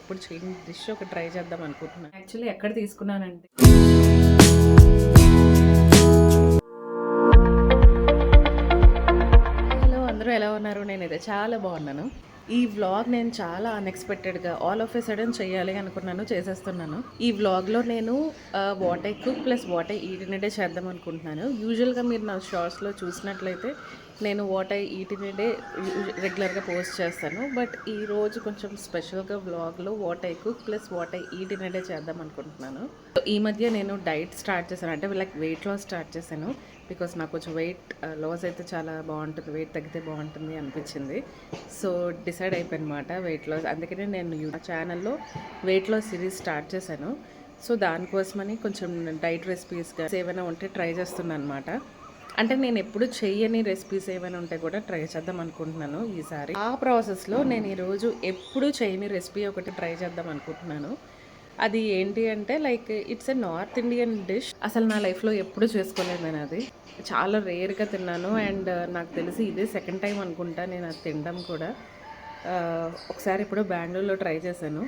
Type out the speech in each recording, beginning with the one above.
ఎప్పుడు చేయని డిష్ ఒక ట్రై చేద్దాం అనుకుంటున్నాను. యాక్చువల్లీ ఎక్కడ తీసుకున్నానంటే హలో అందరూ ఎలా ఉన్నారు? నేనైతే చాలా బాగున్నాను. ఈ వ్లాగ్ నేను చాలా అన్ఎక్స్పెక్టెడ్గా ఆల్ ఆఫ్ ఎ సడన్ చేయాలి అనుకున్నాను, చేసేస్తున్నాను. ఈ వ్లాగ్లో నేను what I cook plus what I eat in a day చేద్దాం అనుకుంటున్నాను. యూజువల్గా మీరు నా షార్ట్స్లో చూసినట్లయితే నేను what I eat in a day రెగ్యులర్గా పోస్ట్ చేస్తాను. బట్ ఈరోజు కొంచెం స్పెషల్గా వ్లాగ్లో what I cook plus what I eat in a day చేద్దాం అనుకుంటున్నాను. ఈ మధ్య నేను డైట్ స్టార్ట్ చేశాను, అంటే లైక్ వెయిట్ లాస్ స్టార్ట్ చేశాను. బికాస్ నాకు కొంచెం వెయిట్ లాస్ అయితే చాలా బాగుంటుంది, వెయిట్ తగ్గితే బాగుంటుంది అనిపించింది. సో డిసైడ్ అయిపోయినమాట వెయిట్ లాస్. అందుకనే నేను నా ఛానల్లో వెయిట్ లాస్ సిరీస్ స్టార్ట్ చేశాను. సో దానికోసమని కొంచెం డైట్ రెసిపీస్గా ఏమైనా ఉంటే ట్రై చేస్తున్నాను అనమాట. అంటే నేను ఎప్పుడు చెయ్యని రెసిపీస్ ఏమైనా ఉంటే కూడా ట్రై చేద్దాం అనుకుంటున్నాను ఈసారి. ఆ ప్రాసెస్లో నేను ఈరోజు ఎప్పుడు చేయని రెసిపీ ఒకటి ట్రై చేద్దాం అనుకుంటున్నాను. అది ఏంటి అంటే like it's a north Indian dish. అసలు నా లైఫ్లో ఎప్పుడు చేసుకోలేదు నేను, అది చాలా రేర్గా తిన్నాను. అండ్ నాకు తెలిసి ఇదే సెకండ్ టైం అనుకుంటా నేను అది తినడం కూడా. ఒకసారి ఇప్పుడు బెంగళూరులో ట్రై చేశాను,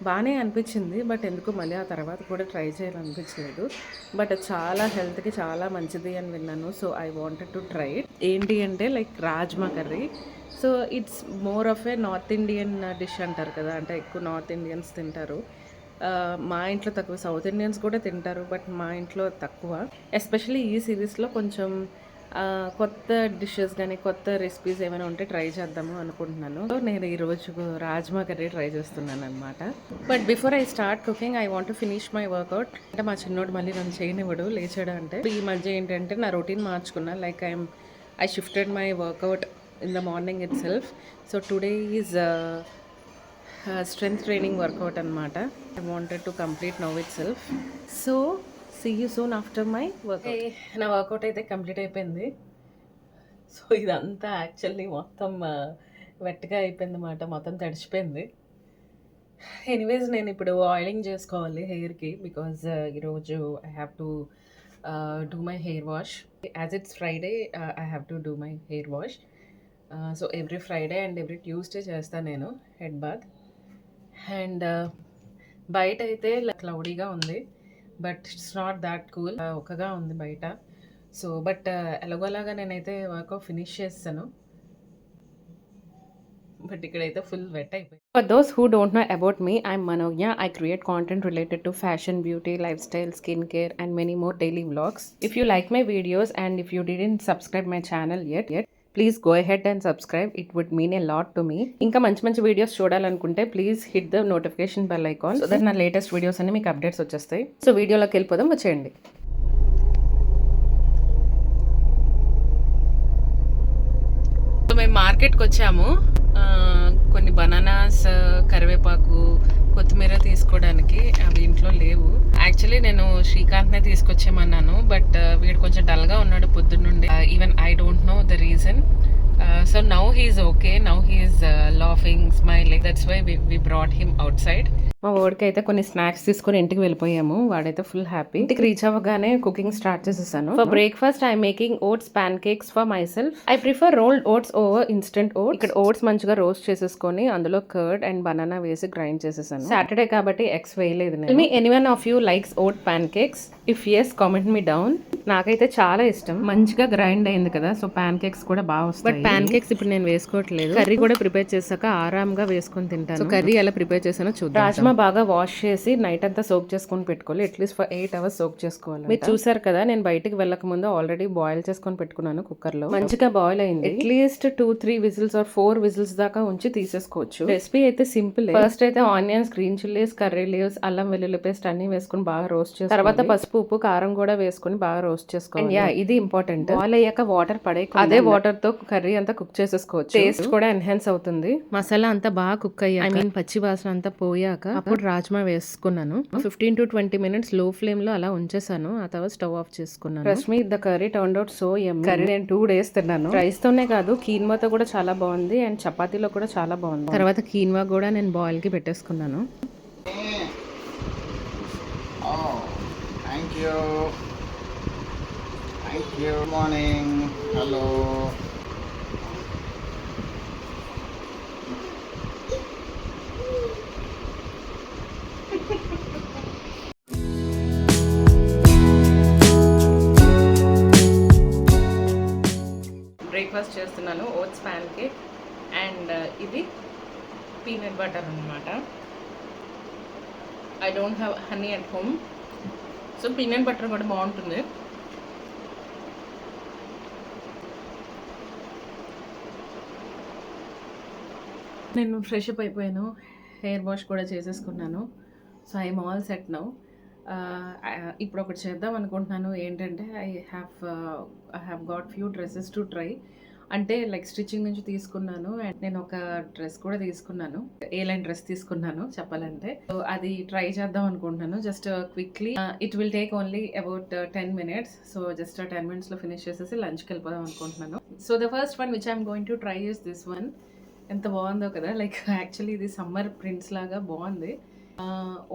బాగానే అనిపించింది. బట్ ఎందుకు మళ్ళీ ఆ తర్వాత కూడా ట్రై చేయాలనిపించలేదు. బట్ చాలా హెల్త్కి చాలా మంచిది అని విన్నాను. So I wanted to try it. ఏంటి అంటే like rajma curry. So it's more of A north Indian dish అంటారు కదా, అంటే ఎక్కువ నార్త్ ఇండియన్స్ తింటారు. మా ఇంట్లో తక్కువ, సౌత్ ఇండియన్స్ కూడా తింటారు, బట్ మా ఇంట్లో తక్కువ. ఎస్పెషల్లీ ఈ సిరీస్లో కొంచెం కొత్త డిషెస్ కానీ కొత్త రెసిపీస్ ఏమైనా ఉంటే ట్రై చేద్దాము అనుకుంటున్నాను. నేను ఈరోజు రాజ్మా కర్రీ ట్రై చేస్తున్నాను అనమాట. But before I start cooking I want to finish my workout. అంటే మా చిన్నోడు మళ్ళీ నన్ను చేయనివ్వడు, లేచాడు అంటే. ఈ మధ్య ఏంటంటే నా రొటీన్ మార్చుకున్నా. Like I shifted my workout in the morning itself. So today is strength training workout అనమాట. I wanted to complete now itself. So see you soon after my workout. నా workout అయితే complete అయిపోయింది. So ఇదంతా actually మొత్తం వెట్గా అయిపోయింది అన్నమాట, మొత్తం తడిచిపోయింది. ఎనీవేస్ నేను ఇప్పుడు ఆయిలింగ్ చేసుకోవాలి హెయిర్కి. బికాజ్ ఈరోజు I have to do my hair wash. As it's Friday I have to do my hair wash. So every Friday and every Tuesday చేస్తాను నేను హెడ్ బాత్. అండ్ బయట అయితే క్లౌడీగా ఉంది, but it's not that cool. ఒకగా ఉంది బయట. So but ఎలాగోలాగా నేనైతే వర్క్ ఫినిష్ చేస్తాను. బట్ ఇక్కడైతే ఫుల్ వెట్ అయిపోయింది. For those who don't know about me, I'm Manogya. I create content related to fashion, beauty, lifestyle, skincare and many more daily vlogs. If you like my videos and if you didn't subscribe my channel yet, please go ahead and subscribe. It would mean a lot to me. ఇంకా మంచి మంచి videos చూడాలనుకుంటే please hit the notification bell icon, so that నా latest videos అన్ని మీకు updates వచ్చేస్తాయి. So వీడియోలోకి వెళ్ళిపోదాం, వచ్చేయండి. సో మేము మార్కెట్కి వచ్చాము. కొన్ని బనానాస్, కరివేపాకు, కొత్తిమీర తీసుకోవడానికి. అవి ఇంట్లో లేవు. యాక్చువల్లీ నేను శ్రీకాంత్నే తీసుకొచ్చేమన్నాను, బట్ వీడు కొంచెం డల్గా ఉన్నాడు పొద్దున్నుండి. Even I don't know the reason. So now he's okay, now he's laughing, smiling. That's why we brought him outside. మా వాడికి అయితే కొన్ని స్నాక్స్ తీసుకొని ఇంటికి వెళ్ళిపోయాము. వాడైతే ఫుల్ హ్యాపీ. ఇంటికి రీచ్ అవ్వగానే కుకింగ్ స్టార్ట్ చేసేసాను. For breakfast I making oats pancakes for myself. I prefer rolled oats over instant oats. ఇక్కడ ఓట్స్ మంచిగా రోస్ట్ చేసేసుకొని అందులో కర్డ్ అండ్ బనానా వేసి గ్రైండ్ చేసేసాను. సాటర్డే కాబట్టి ఎగ్స్ వేయలేదు నేను. మీ anyone of you likes oat pancakes? If yes, comment me down. నాకైతే చాలా ఇష్టం. మంచిగా గ్రైండ్ అయింది కదా, సో పాన్ కేక్స్ కూడా బాగా వస్తాయి. బట్ పాన్ కేక్స్ ఇప్పుడు నేను వేసుకోవట్లేదు. కర్రీ కూడా ప్రిపేర్ చేశాక ఆరాంగా వేసుకొని తింటాను. సో కర్రీ ఎలా ప్రిపేర్ చేసానో చూద్దాం. రాజ్మా బాగా వాష్ చేసి నైట్ అంతా సోక్ చేసుకొని పెట్టుకోవాలి. అట్లీస్ట్ ఫర్ 8 hours సోక్ చేసుకోవాలి. మీరు చూసారు కదా, నేను బయటకు వెళ్ళక ముందు ఆల్రెడీ బాయిల్ చేసుకొని పెట్టుకున్నాను కుక్కర్ లో. మంచిగా బాయిల్ అయింది. అట్లీస్ట్ 2-3 విజిల్స్ ఆర్ 4 విజిల్స్ దాకా ఉంచి తీసేసుకోవచ్చు. రెసిపీ అయితే సింపుల్. ఫస్ట్ అయితే onions, green chillies, curry leaves, అల్లం వెల్లుల్లి పేస్ట్ అన్ని వేసుకుని బాగా రోస్ట్ చేసి, తర్వాత పసుపు, ఉప్పు, కారం కూడా వేసుకుని బాగా రోస్ట్ చేసుకోవాలి. ఇది ఇంపార్టెంట్. బాయిల్ అయ్యాక వాటర్ పడే, అదే వాటర్ తో కర్రీ అంతా కుక్ చేసేసుకోవచ్చు. టేస్ట్ కూడా ఎన్హాన్స్ అవుతుంది. మసాలా అంతా బాగా కుక్ అయ్యాక, ఐ మీన్ పచ్చి వాసన అంతా పోయాక అప్పుడు రాజ్మా వేసుకున్నాను. 15 to 20 minutes లో ఫ్లేమ్ లో అలా ఉంచేసాను. ఆ తర్వాత స్టవ్ ఆఫ్ చేసుకున్నాను. Trust me, the curry turned out so yummy. Curry నేను 2 days తిన్నాను. రైస్ తోనే కాదు, కీన్వాతో కూడా చాలా బాగుంది అండ్ చపాతీలో కూడా చాలా బాగుంది. తర్వాత కీన్వా కూడా నేను బాయిల్ కి పెట్టేసుకున్నాను. Thank you. Good morning. Hello. Breakfast చేస్తున్నాను, ఓట్స్ ప్యాన్ కేక్ అండ్ ఇది పీనట్ బటర్ అనమాట. I don't have honey at home, so peanut butter కూడా బాగుంటుంది. నేను ఫ్రెష్ అప్ అయిపోయాను, హెయిర్ వాష్ కూడా చేసేసుకున్నాను. So I'm all set now. ఇప్పుడు ఒకటి చేద్దాం అనుకుంటున్నాను. ఏంటంటే I have got few dresses to try. అంటే లైక్ స్టిచ్చింగ్ నుంచి తీసుకున్నాను అండ్ నేను ఒక డ్రెస్ కూడా తీసుకున్నాను, ఏ లైన్ డ్రెస్ తీసుకున్నాను చెప్పాలంటే. సో అది ట్రై చేద్దాం అనుకుంటున్నాను just quickly. It will take only about 10 minutes. So just 10 minutesలో ఫినిష్ చేసేసి లంచ్కి వెళ్ళిపోదాం అనుకుంటున్నాను. So the first one which I'm going to try is this one. ఎంత బాగుందో కదా, లైక్ యాక్చువల్లీ ఇది సమ్మర్ ప్రింట్స్ లాగా బాగుంది.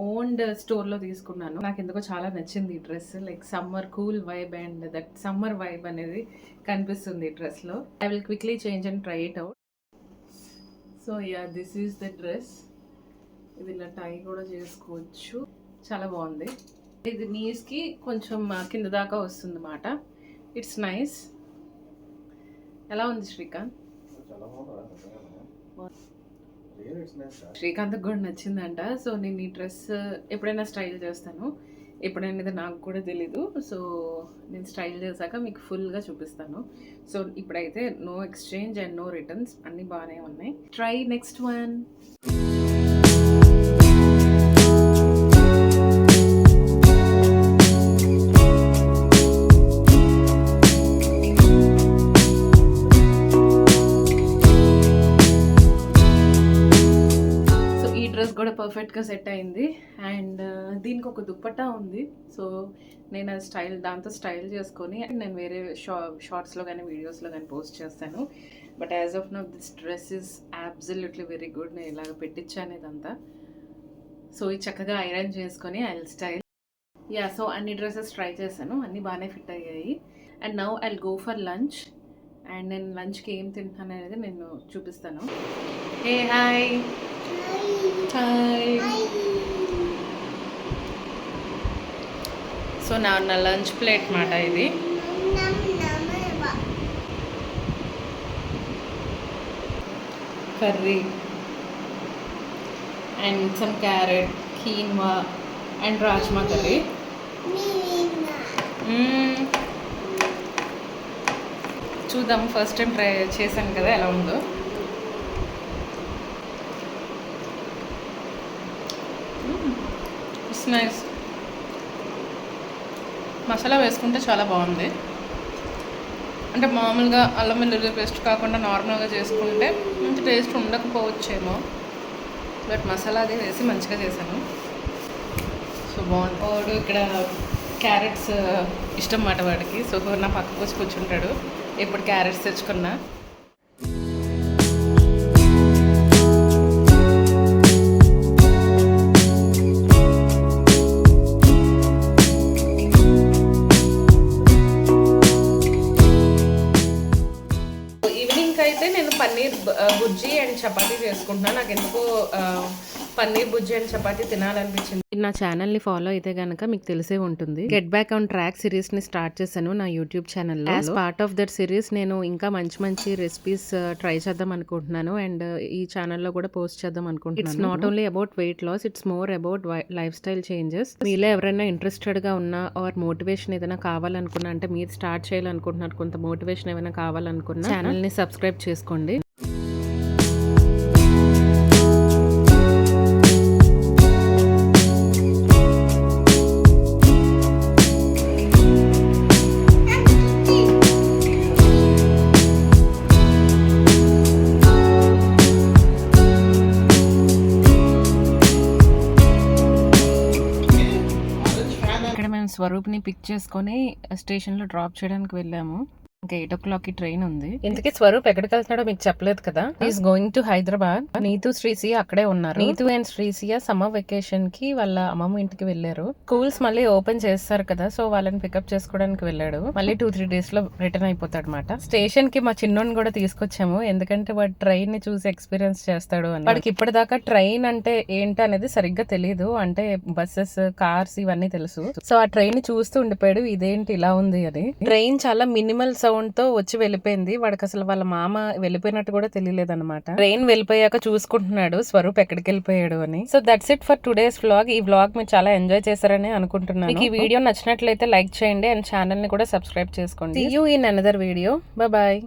ఓన్డ్ స్టోర్లో తీసుకున్నాను. నాకు ఎందుకో చాలా నచ్చింది ఈ dress. Like summer cool vibe and that summer vibe అనేది కనిపిస్తుంది ఈ డ్రెస్లో. I will quickly change and try it out. So yeah, this is the dress. ఇది ఇలా టై కూడా చేసుకోవచ్చు, చాలా బాగుంది. ఇది నీస్కి కొంచెం కింద దాకా వస్తుంది అన్నమాట. It's nice. ఎలా ఉంది శ్రీకాంత్? శ్రీకాంత్కి కూడా నచ్చిందంట. సో నేను ఈ డ్రెస్ ఎప్పుడైనా స్టైల్ చేస్తాను, ఎప్పుడైనా ఇది నాకు కూడా తెలీదు. సో నేను స్టైల్ చేశాక మీకు ఫుల్గా చూపిస్తాను. సో ఇప్పుడైతే no exchange and no returns, అన్నీ బాగానే ఉన్నాయి. Try next one. కూడా పర్ఫెక్ట్గా సెట్ అయింది అండ్ దీనికి ఒక దుప్పట్టా ఉంది. సో నేను అది దాంతో స్టైల్ చేసుకొని నేను వేరే షార్ట్స్లో కానీ వీడియోస్లో కానీ పోస్ట్ చేస్తాను. But as of now this dress is absolutely very good. నేను ఇలాగ పెట్టించాను ఇదంతా. సో ఇది చక్కగా ఐరన్ చేసుకొని I will style. Yeah, so అన్ని డ్రెస్సెస్ ట్రై చేశాను, అన్నీ బాగానే ఫిట్ అయ్యాయి. And now I will go for lunch. And నేను లంచ్కి ఏం తింటాను అనేది నేను చూపిస్తాను. Hey hi. హాయ్. సో నా లంచ్ ప్లేట్ మాట ఇది. Curry and some carrot, quinoa and rajma curry. చూద్దాం, ఫస్ట్ టైం ట్రై చేశాను కదా ఎలా ఉందో. It's nice. మసాలా వేసుకుంటే చాలా బాగుంది. అంటే మామూలుగా అల్లం వెల్లుల్లి పేస్ట్ కాకుండా నార్మల్గా చేసుకుంటే మంచి టేస్ట్ ఉండకపోవచ్చేమో, బట్ మసాలా అది వేసి మంచిగా చేశాను. సో బాగుంది. వాడు ఇక్కడ క్యారెట్స్ ఇష్టం మాట వాడికి. సో నా పక్కకు వచ్చి కూర్చుంటాడు ఎప్పుడు క్యారెట్స్ తెచ్చుకున్నా. అయితే నేను పన్నీర్ బుజ్జి అండ్ చపాతీ చేసుకుంటున్నాను. నాకు ఎందుకో పన్నీర్ బుజ్జి అండ్ చపాతీ తినాలనిపించింది. నా ఛానల్ని ఫాలో అయితే కనుక మీకు తెలిసే ఉంటుంది. గెట్ బ్యాక్ ఆన్ ట్రాక్ సిరీస్ని స్టార్ట్ చేశాను నా యూట్యూబ్ ఛానల్లో. As part of that series నేను ఇంకా మంచి మంచి రెసిపీస్ ట్రై చేద్దాం అనుకుంటున్నాను అండ్ ఈ ఛానల్లో కూడా పోస్ట్ చేద్దాం అనుకుంటున్నాను. It's not only about weight loss, it's more about lifestyle changes. మీలో ఎవరైనా ఇంట్రెస్టెడ్గా ఉన్నా ఆర్ మోటివేషన్ ఏదైనా కావాలనుకున్నా, అంటే మీరు స్టార్ట్ చేయాలనుకుంటున్నారు, కొంత మోటివేషన్ ఏమైనా కావాలనుకున్నా ఛానల్ని సబ్స్క్రైబ్ చేసుకోండి. స్వరూప్ని పిక్ చేసుకొని స్టేషన్లో డ్రాప్ చేయడానికి వెళ్ళాము. ఇంకా 8 o'clock ట్రైన్ ఉంది. ఇంతకీ స్వరూప్ ఎక్కడికి వెళ్తున్నాడో మీకు చెప్పలేదు కదా. Is going to Hyderabad. Neetu Srisiya అక్కడే ఉన్నారు. Neetu and Srisiya summer vacation కి వాళ్ళ అమ్మమ్మ ఇంటికి వెళ్ళారు. స్కూల్స్ మళ్ళీ ఓపెన్ చేస్తారు కదా, సో వాళ్ళని పికప్ చేసుకోవడానికి వెళ్ళాడు. మళ్ళీ 2-3 days లో రిటర్న్ అయిపోతాడు అనమాట. స్టేషన్ కి మా చిన్నోని కూడా తీసుకొచ్చాము, ఎందుకంటే వాడు ట్రైన్ ని చూసి ఎక్స్పీరియన్స్ చేస్తాడు అని. వాడికి ఇప్పటిదాకా ట్రైన్ అంటే ఏంటి అనేది సరిగ్గా తెలియదు. అంటే బస్సెస్, కార్స్ ఇవన్నీ తెలుసు. సో ఆ ట్రైన్ ని చూస్తూ ఉండిపోయాడు, ఇదేంటి ఇలా ఉంది అని. ట్రైన్ చాలా మినిమల్ సౌండ్ సౌండ్ తో వచ్చి వెళ్ళిపోయింది. వాడికి అసలు వాళ్ళ మామ వెళ్ళిపోయినట్టు కూడా తెలియలేదు అనమాట. ట్రైన్ వెళ్ళిపోయాక చూసుకుంటున్నాడు స్వరూప్ ఎక్కడికి వెళ్ళిపోయాడు అని. So that's it for today's vlog. ఈ వ్లాగ్ మీరు చాలా ఎంజాయ్ చేశారని అనుకుంటున్నాను. మీకు ఈ వీడియో నచ్చినట్లయితే లైక్ చేయండి అండ్ ఛానల్ ని కూడా సబ్స్క్రైబ్ చేసుకోండి. See you in another video. Bye bye.